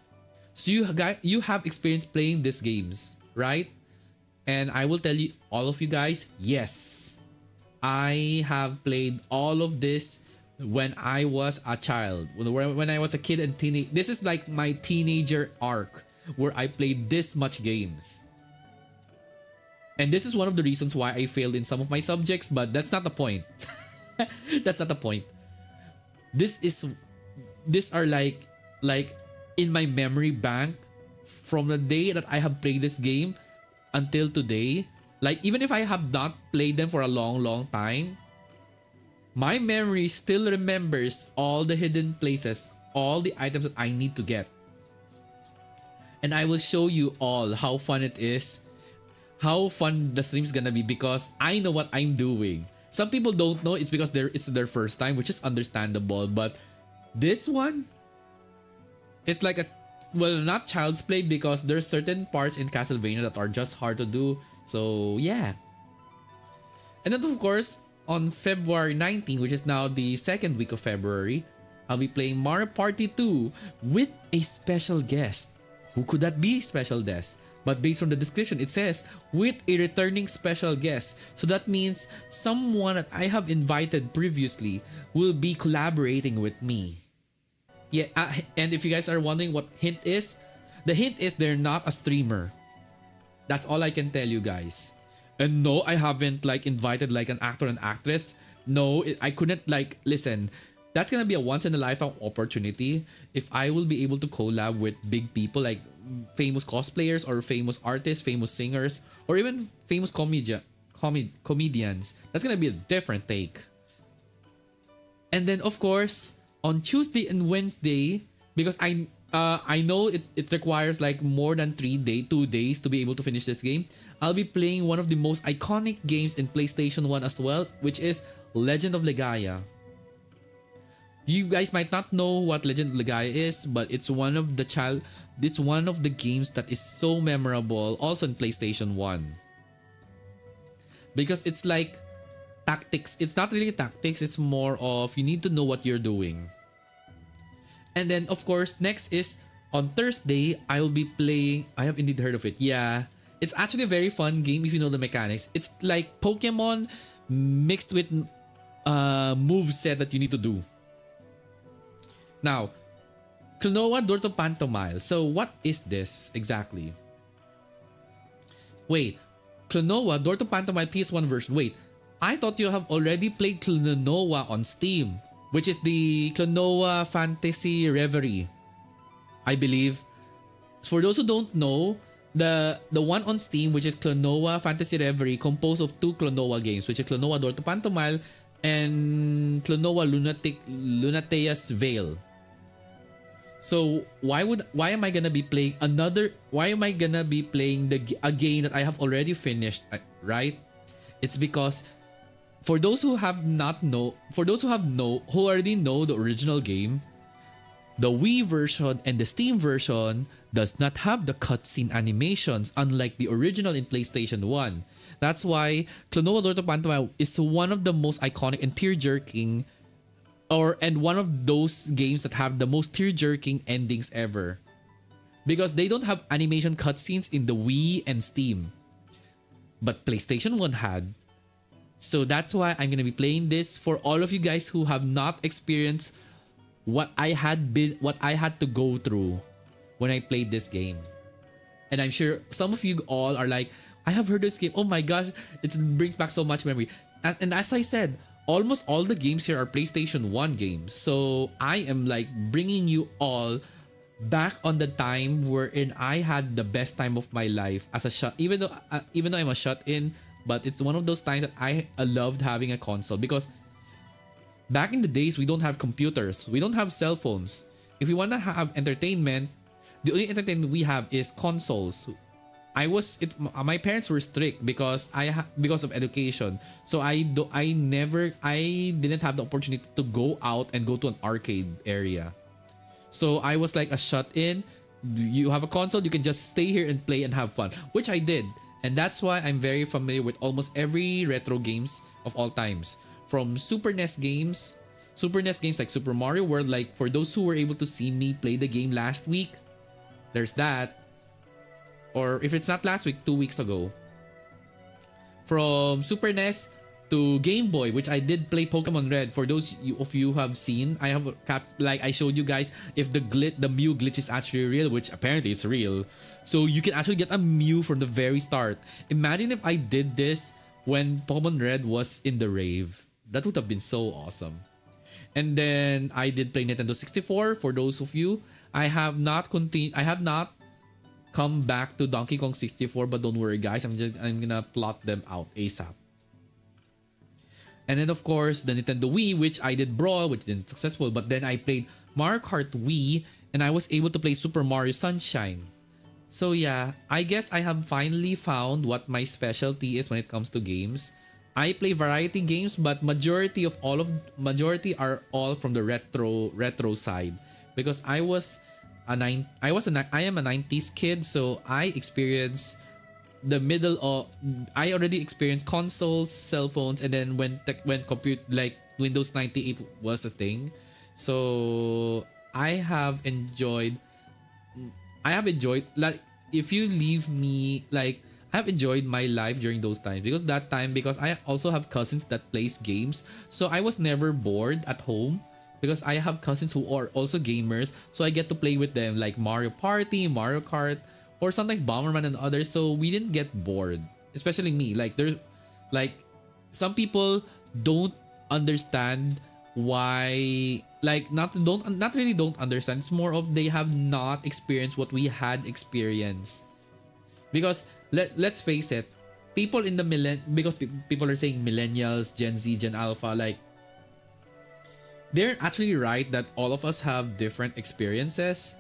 so you have experience playing these games, right? And I will tell you, all of you guys, yes, I have played all of this when I was a child, when I was a kid and teenage. This is like my teenager arc where I played this much games. And this is one of the reasons why I failed in some of my subjects, but that's not the point. That's not the point. These are like in my memory bank from the day that I have played this game until today. Like even if I have not played them for a long time, my memory still remembers all the hidden places, all the items that I need to get. And I will show you all how fun it is, how fun the stream's gonna be, because I know what I'm doing. Some people don't know, it's because it's their first time, which is understandable. But this one, it's like not child's play, because there's certain parts in Castlevania that are just hard to do. So yeah. And then of course, on February 19, which is now the second week of February, I'll be playing Mario Party 2 with a special guest. Who could that be, special guest? But based on the description, it says with a returning special guest. So that means someone that I have invited previously will be collaborating with me. Yeah, and if you guys are wondering what hint is, the hint is they're not a streamer. That's all I can tell you guys. And no, I haven't like invited like an actor and actress. No, I couldn't like, listen. That's gonna be a once in a lifetime opportunity if I will be able to collab with big people like famous cosplayers or famous artists, famous singers, or even famous comedians. That's gonna be a different take. And then of course on Tuesday and Wednesday, because I know it requires like more than 2 days to be able to finish this game, I'll be playing one of the most iconic games in PlayStation 1 as well, which is Legend of Legaia. You guys might not know what Legend of Legaia is, but it's one of the games that is so memorable also in PlayStation 1. Because it's like tactics. It's not really tactics. It's more of you need to know what you're doing. And then of course next is on Thursday I will be playing. I have indeed heard of it. Yeah, it's actually a very fun game if you know the mechanics. It's like Pokemon mixed with move set that you need to do. Now, Klonoa Door to Pantomile. So what is this exactly? Wait, Klonoa Door to Pantomile PS1 version. Wait, I thought you have already played Klonoa on Steam, which is the Klonoa Fantasy Reverie, I believe. For those who don't know, the one on Steam, which is Klonoa Fantasy Reverie, composed of two Klonoa games, which is Klonoa Door to Pantomile and Klonoa Lunatea's Veil. So why am I gonna be playing a game that I have already finished, right? It's because who already know the original game, the Wii version and the Steam version does not have the cutscene animations, unlike the original in PlayStation 1. That's why Klonoa Door to Pantomime is one of the most iconic and tear-jerking, and one of those games that have the most tear-jerking endings ever. Because they don't have animation cutscenes in the Wii and Steam. But PlayStation 1 had. So that's why I'm gonna be playing this for all of you guys who have not experienced what I had to go through when I played this game. And I'm sure some of you all are like, I have heard this game. Oh my gosh, it brings back so much memory. And as I said, almost all the games here are PlayStation 1 games. So I am like bringing you all back on the time wherein I had the best time of my life as a even though I'm a shut-in, but it's one of those times that I loved having a console, because back in the days we don't have computers, we don't have cell phones. If we want to have entertainment, the only entertainment we have is consoles. My parents were strict because of education. So I didn't have the opportunity to go out and go to an arcade area. So I was like a shut-in. You have a console, you can just stay here and play and have fun, which I did. And that's why I'm very familiar with almost every retro games of all times. From Super NES games like Super Mario World, like for those who were able to see me play the game last week, there's that. Or if it's not last week, 2 weeks ago. From Super NES to Game Boy, which I did play Pokemon Red. For those of you who have seen, I have I showed you guys if the Mew glitch is actually real, which apparently it's real. So you can actually get a Mew from the very start. Imagine if I did this when Pokemon Red was in the rave. That would have been so awesome. And then I did play Nintendo 64. For those of you, I have not come back to Donkey Kong 64, but don't worry guys, I'm gonna plot them out ASAP. And then of course the Nintendo Wii, which I did Brawl, which didn't successful, but then I played Mario Kart Wii and I was able to play Super Mario Sunshine. So yeah, I guess I have finally found what my specialty is when it comes to games. I play variety games, but majority are all from the retro side, because I am a 90s kid, so I already experienced consoles, cell phones, and then when like Windows 98 was a thing. So I have enjoyed, like, if you leave me, like, I have enjoyed my life during those times, because I also have cousins that plays games, so I was never bored at home. Because I have cousins who are also gamers, so I get to play with them, like Mario Party, Mario Kart, or sometimes Bomberman and others. So we didn't get bored, especially me. Like some people don't understand why. Like not really don't understand. It's more of they have not experienced what we had experienced. Because let's face it, people in the because people are saying millennials, Gen Z, Gen Alpha, like, they're actually right that all of us have different experiences.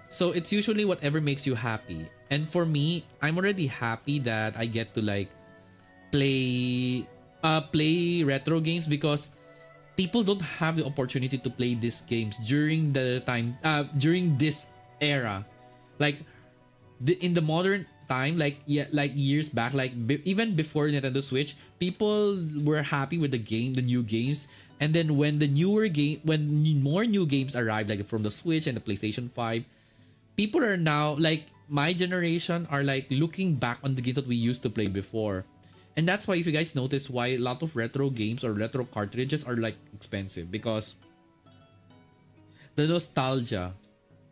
So it's usually whatever makes you happy. And for me, I'm already happy that I get to like play retro games, because people don't have the opportunity to play these games during the time during this era. Like in the modern time, like like years back, like even before Nintendo Switch, people were happy with the new games. And then when more new games arrived, like from the Switch and the PlayStation 5, people are now like my generation are like looking back on the games that we used to play before. And that's why if you guys notice why a lot of retro games or retro cartridges are like expensive, because the nostalgia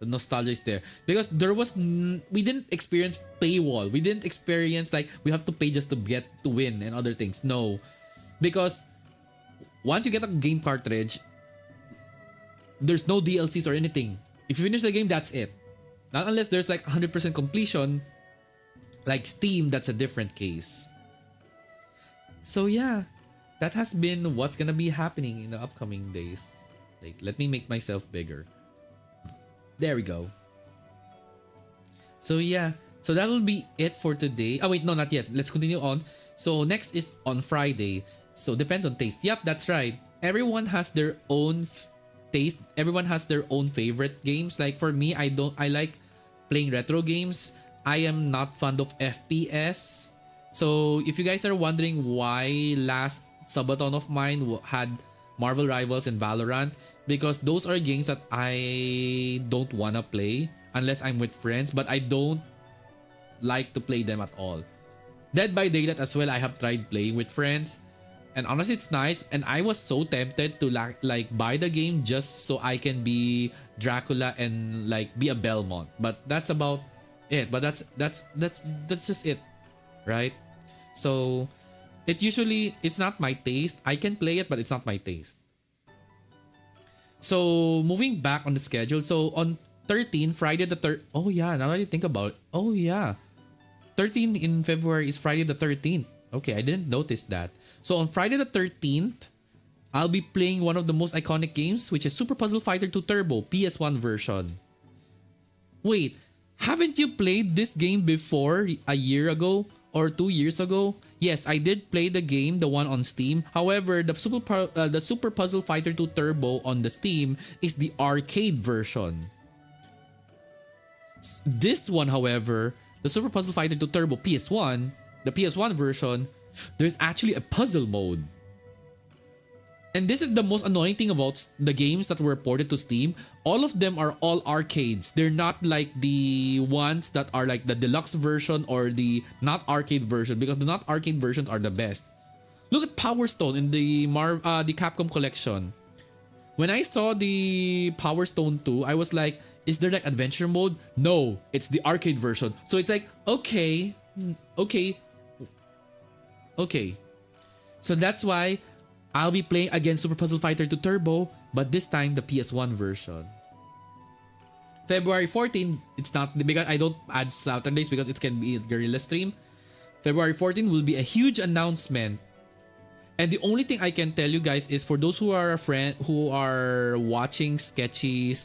is there. Because we didn't experience paywall. We didn't experience like we have to pay just to get to win and other things. No. Because once you get a game cartridge, there's no DLCs or anything. If you finish the game, that's it. Not unless there's like 100% completion, like Steam, that's a different case. So yeah, that has been what's gonna be happening in the upcoming days. Like, let me make myself bigger. There we go. So yeah, so that will be it for today. Oh wait, no, not yet. Let's continue on. So next is on Friday. So depends on taste. Yep, that's right. Everyone has their own taste. Everyone has their own favorite games. Like for me, I like playing retro games. I am not fond of FPS. So if you guys are wondering why last subathon of mine had Marvel Rivals and Valorant, because those are games that I don't wanna play unless I'm with friends, but I don't like to play them at all. Dead by Daylight as well, I have tried playing with friends, and honestly it's nice, and I was so tempted to like buy the game just so I can be Dracula and like be a Belmont, but that's about it. But that's just it, right? So it's not my taste. I can play it, but it's not my taste. So moving back on the schedule, so on 13, Friday the 3rd. Oh yeah, now that I think about it. Oh yeah, 13 in February is Friday the 13th. Okay, I didn't notice that. So on Friday the 13th, I'll be playing one of the most iconic games, which is Super Puzzle Fighter 2 Turbo PS1 version. Wait, haven't you played this game before a year ago or 2 years ago? Yes, I did play the game, the one on Steam. However, the Super Puzzle Fighter 2 Turbo on the Steam is the arcade version. This one, however, the Super Puzzle Fighter 2 Turbo PS1, the PS1 version, there's actually a puzzle mode. And this is the most annoying thing about the games that were ported to Steam. All of them are all arcades. They're not like the ones that are like the deluxe version or the not arcade version, because the not arcade versions are the best. Look at Power Stone in the Capcom collection. When I saw the Power Stone 2, I was like, is there like adventure mode? No, it's the arcade version. So it's like, okay. So that's why I'll be playing again Super Puzzle Fighter 2 Turbo, but this time the PS1 version. February 14, it's not because I don't add Saturdays because it can be a guerrilla stream. February 14 will be a huge announcement. And the only thing I can tell you guys is for those who are watching Sketchy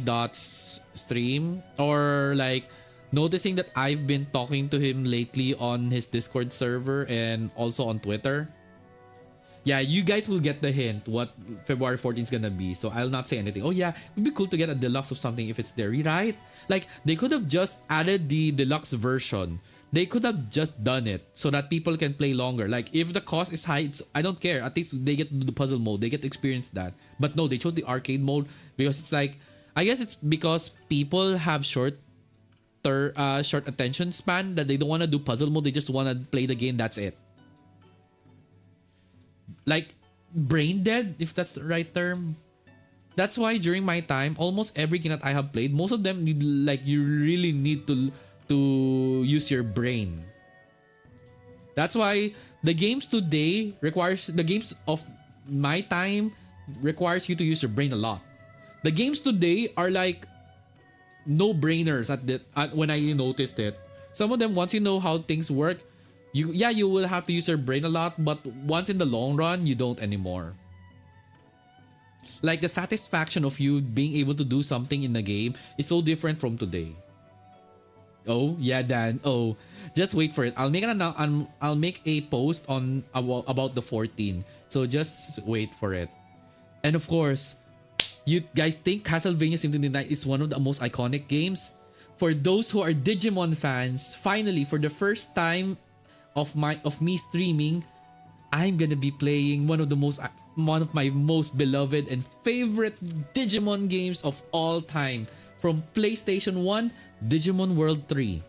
Dot's stream, or like noticing that I've been talking to him lately on his Discord server and also on Twitter. Yeah, you guys will get the hint what February 14 is gonna be. So I'll not say anything. Oh yeah, it would be cool to get a deluxe of something if it's there, right? Like they could have just added the deluxe version. They could have just done it so that people can play longer. Like if the cost is high, I don't care. At least they get to do the puzzle mode. They get to experience that. But no, they chose the arcade mode because it's like, I guess it's because people have short attention span that they don't want to do puzzle mode. They just want to play the game. That's it. Like brain dead, if that's the right term. That's why during my time, almost every game that I have played, most of them need, like, you really need to use your brain. That's why the games today the games of my time requires you to use your brain a lot. The games today are like no brainers when I noticed it. Some of them, once you know how things work, you will have to use your brain a lot, but once in the long run, you don't anymore. Like the satisfaction of you being able to do something in the game is so different from today. Oh yeah, Dan. Oh, just wait for it. I'll make a post on about the 14. So just wait for it. And of course, you guys think Castlevania Symphony of the Night is one of the most iconic games? for those who are Digimon fans, finally for the first time of me streaming, I'm gonna be playing one of my most beloved and favorite Digimon games of all time from PlayStation 1, Digimon World 3.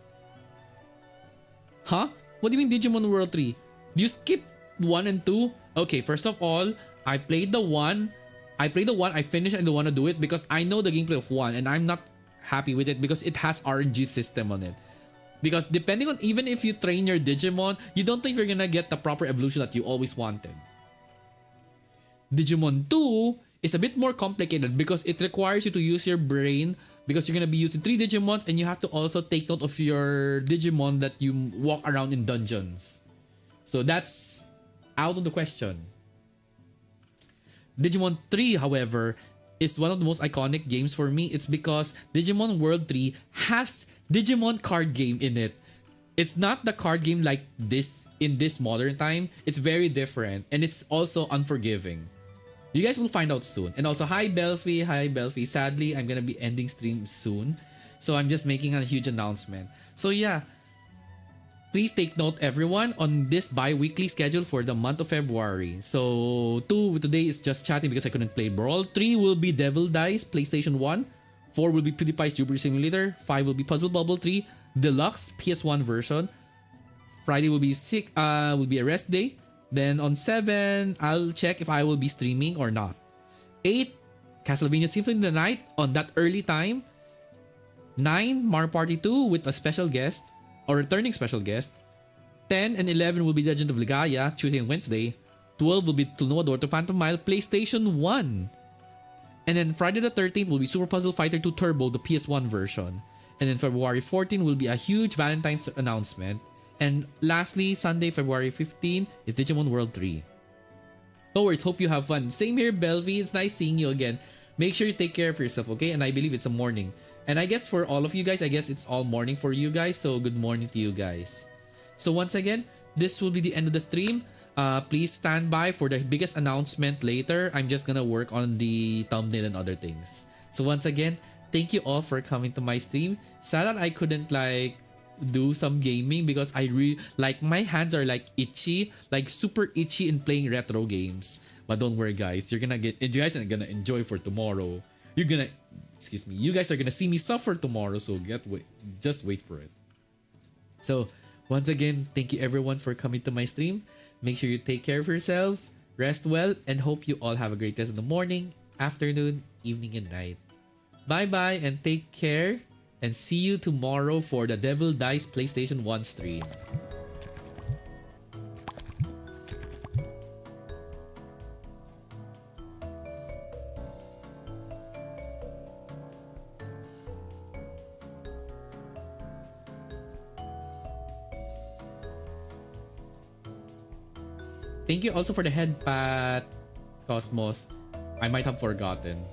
Huh? What do you mean Digimon World 3? Do you skip 1 and 2? Okay, first of all, I played the 1. I finished, and I don't want to do it because I know the gameplay of 1 and I'm not happy with it because it has RNG system on it. Because depending on, even if you train your Digimon, you don't think you're gonna get the proper evolution that you always wanted. Digimon 2 is a bit more complicated because it requires you to use your brain because you're gonna be using 3 Digimons and you have to also take note of your Digimon that you walk around in dungeons. So that's out of the question. Digimon 3, however, is one of the most iconic games for me. It's because Digimon World 3 has Digimon card game in it. It's not the card game like this in this modern time. It's very different and it's also unforgiving. You guys will find out soon. And also, hi Belfie. Hi Belfie. Sadly, I'm gonna be ending stream soon. So I'm just making a huge announcement. So yeah, please take note everyone on this bi-weekly schedule for the month of February. So 2 today is just chatting because I couldn't play Brawl. 3 will be Devil Dice, PlayStation 1. 4 will be PewDiePie's Jupiter Simulator. 5 will be Puzzle Bubble 3 Deluxe PS1 version. Friday will be a rest day. Then on 7, I'll check if I will be streaming or not. 8, Castlevania Symphony of the Night on that early time. 9, Mario Party 2 with a special guest or returning special guest. 10 and 11 will be Legend of Ligaya, Tuesday and Wednesday. 12 will be Tulnuador to Phantom Mile, PlayStation 1. And then Friday the 13th will be Super Puzzle Fighter 2 Turbo, the PS1 version. And then February 14 will be a huge Valentine's announcement. And lastly, Sunday, February 15 is Digimon World 3. No worries, hope you have fun. Same here, Belvy. It's nice seeing you again. Make sure you take care of yourself, okay? And I believe it's a morning. And I guess for all of you guys, I guess it's all morning for you guys. So good morning to you guys. So once again, this will be the end of the stream. Please stand by for the biggest announcement later. I'm just gonna work on the thumbnail and other things. So once again, thank you all for coming to my stream. Sad that I couldn't do some gaming because I really my hands are itchy, super itchy in playing retro games. But don't worry guys, you guys are gonna enjoy for tomorrow. You guys are gonna see me suffer tomorrow, so just wait for it. So once again, thank you everyone for coming to my stream. Make sure you take care of yourselves, rest well, and hope you all have a great rest of the morning, afternoon, evening, and night. Bye bye and take care. And see you tomorrow for the Devil Dice PlayStation 1 stream. Thank you also for the head pat, Cosmos. I might have forgotten.